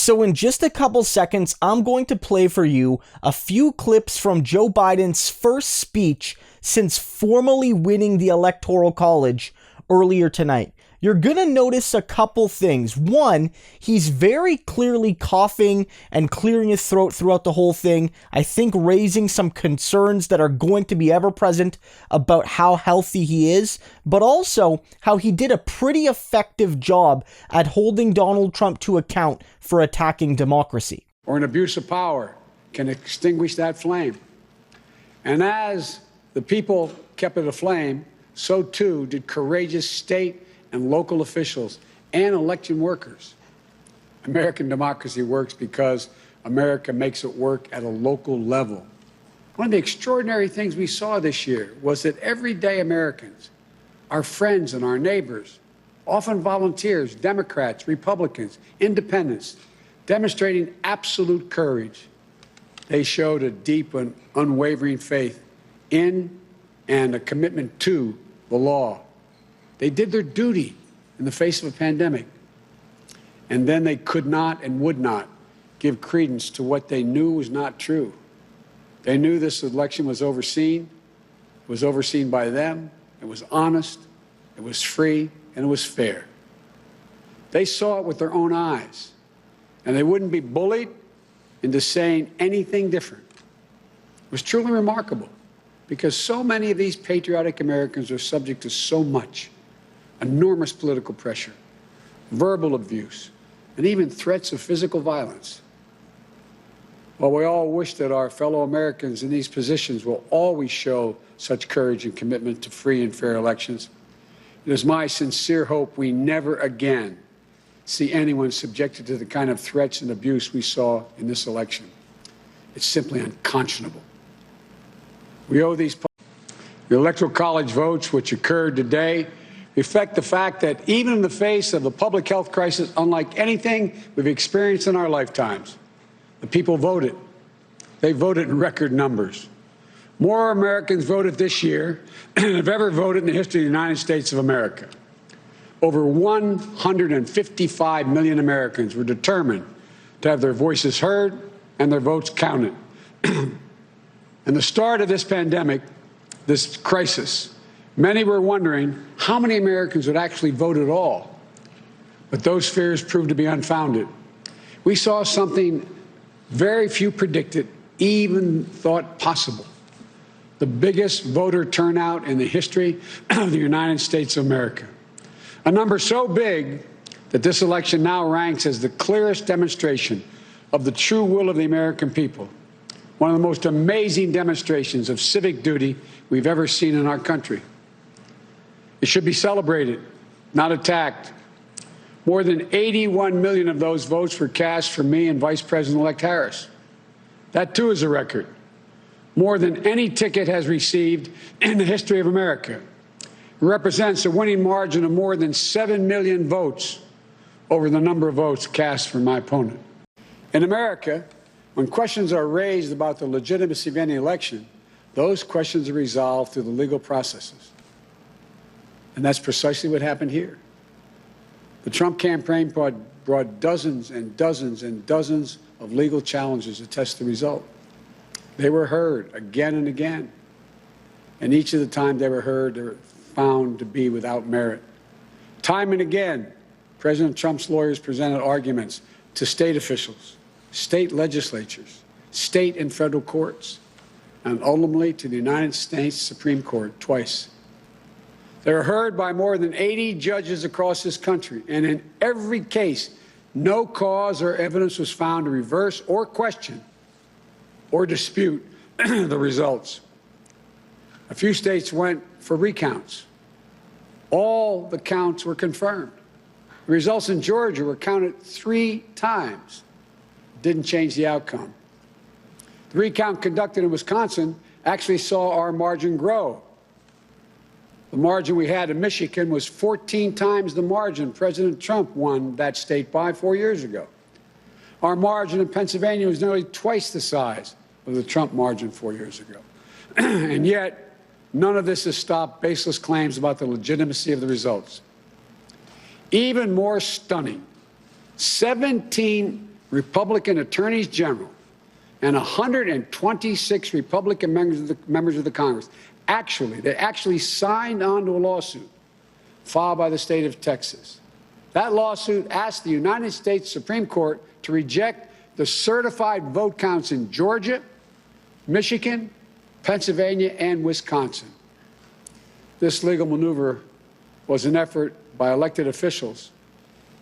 So in just a couple seconds, I'm going to play for you a few clips from Joe Biden's first speech since formally winning the Electoral College earlier tonight. You're going to notice a couple things. One, he's very clearly coughing and clearing his throat throughout the whole thing. I think raising some concerns that are going to be ever present about how healthy he is, but also how he did a pretty effective job at holding Donald Trump to account for attacking democracy. Or an abuse of power can extinguish that flame. And as the people kept it aflame, so too did courageous state and local officials and election workers. American democracy works because America makes it work at a local level. One of the extraordinary things we saw this year was that everyday Americans, our friends and our neighbors, often volunteers, Democrats, Republicans, independents, demonstrating absolute courage. They showed a deep and unwavering faith in and a commitment to the law. They did their duty in the face of a pandemic. And then they could not and would not give credence to what they knew was not true. They knew this election was overseen. It was overseen by them. It was honest. It was free. And it was fair. They saw it with their own eyes. And they wouldn't be bullied into saying anything different. It was truly remarkable because so many of these patriotic Americans are subject to so much. Enormous political pressure, verbal abuse, and even threats of physical violence. While we all wish that our fellow Americans in these positions will always show such courage and commitment to free and fair elections, it is my sincere hope we never again see anyone subjected to the kind of threats and abuse we saw in this election. It's simply unconscionable. We owe these. The Electoral College votes, which occurred today, reflect the fact that even in the face of a public health crisis unlike anything we've experienced in our lifetimes, the people voted. They voted in record numbers. More Americans voted this year than have ever voted in the history of the United States of America. Over 155 million Americans were determined to have their voices heard and their votes counted. And the start of this pandemic, this crisis, many were wondering how many Americans would actually vote at all. But those fears proved to be unfounded. We saw something very few predicted, even thought possible. The biggest voter turnout in the history of the United States of America. A number so big that this election now ranks as the clearest demonstration of the true will of the American people. One of the most amazing demonstrations of civic duty we've ever seen in our country. It should be celebrated, not attacked. More than 81 million of those votes were cast for me and Vice President-elect Harris. That, too, is a record. More than any ticket has received in the history of America. It represents a winning margin of more than 7 million votes over the number of votes cast for my opponent. In America, when questions are raised about the legitimacy of any election, those questions are resolved through the legal processes. And that's precisely what happened here. The Trump campaign brought dozens and dozens and dozens of legal challenges to test the result. They were heard again and again. And each of the time they were heard, they were found to be without merit. Time and again, President Trump's lawyers presented arguments to state officials, state legislatures, state and federal courts, and ultimately to the United States Supreme Court twice. They were heard by more than 80 judges across this country, and in every case, no cause or evidence was found to reverse or question or dispute the results. A few states went for recounts. All the counts were confirmed. The results in Georgia were counted 3 times. Didn't change the outcome. The recount conducted in Wisconsin actually saw our margin grow. The margin we had in Michigan was 14 times the margin President Trump won that state by 4 years ago. Our margin in Pennsylvania was nearly twice the size of the Trump margin 4 years ago. And yet, none of this has stopped baseless claims about the legitimacy of the results. Even more stunning, 17 Republican attorneys general, and 126 Republican members of the Congress actually signed on to a lawsuit filed by the state of Texas. That lawsuit asked the United States Supreme Court to reject the certified vote counts in Georgia, Michigan, Pennsylvania, and Wisconsin. This legal maneuver was an effort by elected officials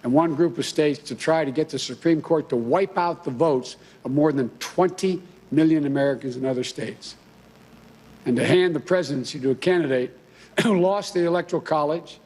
and one group of states to try to get the Supreme Court to wipe out the votes of more than 20 million Americans in other states, and to hand the presidency to a candidate who lost the Electoral College,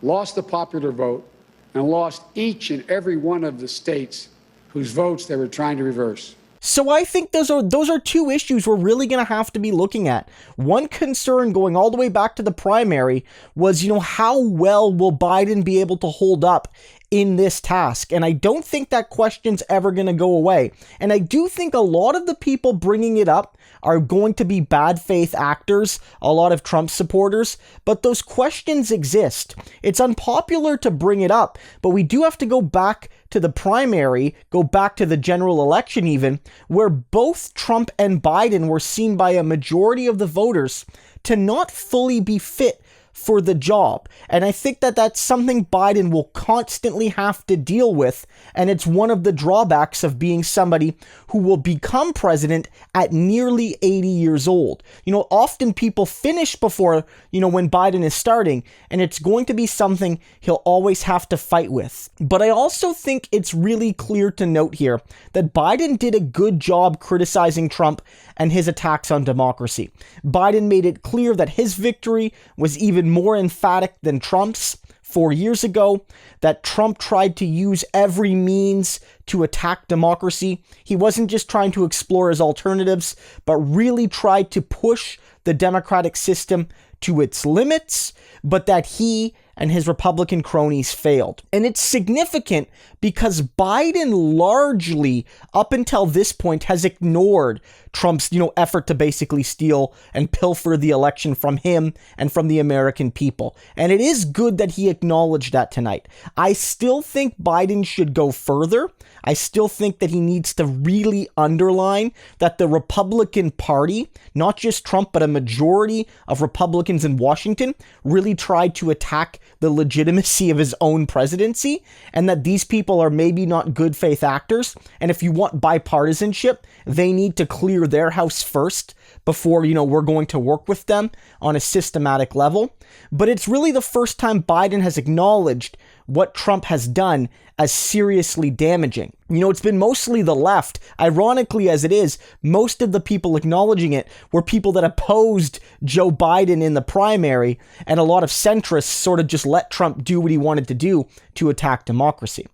lost the popular vote, and lost each and every one of the states whose votes they were trying to reverse. So I think those are two issues we're really going to have to be looking at. One concern going all the way back to the primary was, how well will Biden be able to hold up in this task? And I don't think that question's ever going to go away. And I do think a lot of the people bringing it up are going to be bad faith actors, a lot of Trump supporters, but those questions exist. It's unpopular to bring it up, but we do have to go back to the primary, go back to the general election even, where both Trump and Biden were seen by a majority of the voters to not fully be fit for the job. And I think that that's something Biden will constantly have to deal with. And it's one of the drawbacks of being somebody who will become president at nearly 80 years old. Often people finish before, when Biden is starting, and it's going to be something he'll always have to fight with. But I also think it's really clear to note here that Biden did a good job criticizing Trump and his attacks on democracy. Biden made it clear that his victory was even more emphatic than Trump's 4 years ago, that Trump tried to use every means to attack democracy. He wasn't just trying to explore his alternatives, but really tried to push the democratic system to its limits, but that he and his Republican cronies failed. And it's significant because Biden largely, up until this point, has ignored Trump's, effort to basically steal and pilfer the election from him and from the American people. And it is good that he acknowledged that tonight. I still think Biden should go further. I still think that he needs to really underline that the Republican Party, not just Trump, but a majority of Republicans in Washington, really tried to attack the legitimacy of his own presidency, and that these people are maybe not good faith actors. And if you want bipartisanship, they need to clear their house first before, we're going to work with them on a systematic level. But it's really the first time Biden has acknowledged what Trump has done as seriously damaging. It's been mostly the left. Ironically as it is, most of the people acknowledging it were people that opposed Joe Biden in the primary, and a lot of centrists sort of just let Trump do what he wanted to do to attack democracy.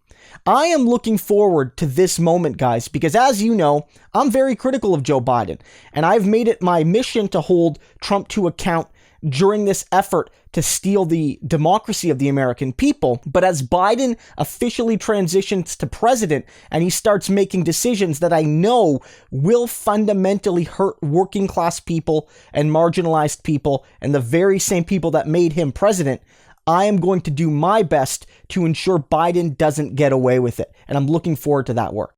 I am looking forward to this moment, guys, because as you know, I'm very critical of Joe Biden, and I've made it my mission to hold Trump to account during this effort to steal the democracy of the American people. But as Biden officially transitions to president and he starts making decisions that I know will fundamentally hurt working class people and marginalized people and the very same people that made him president, I am going to do my best to ensure Biden doesn't get away with it. And I'm looking forward to that work.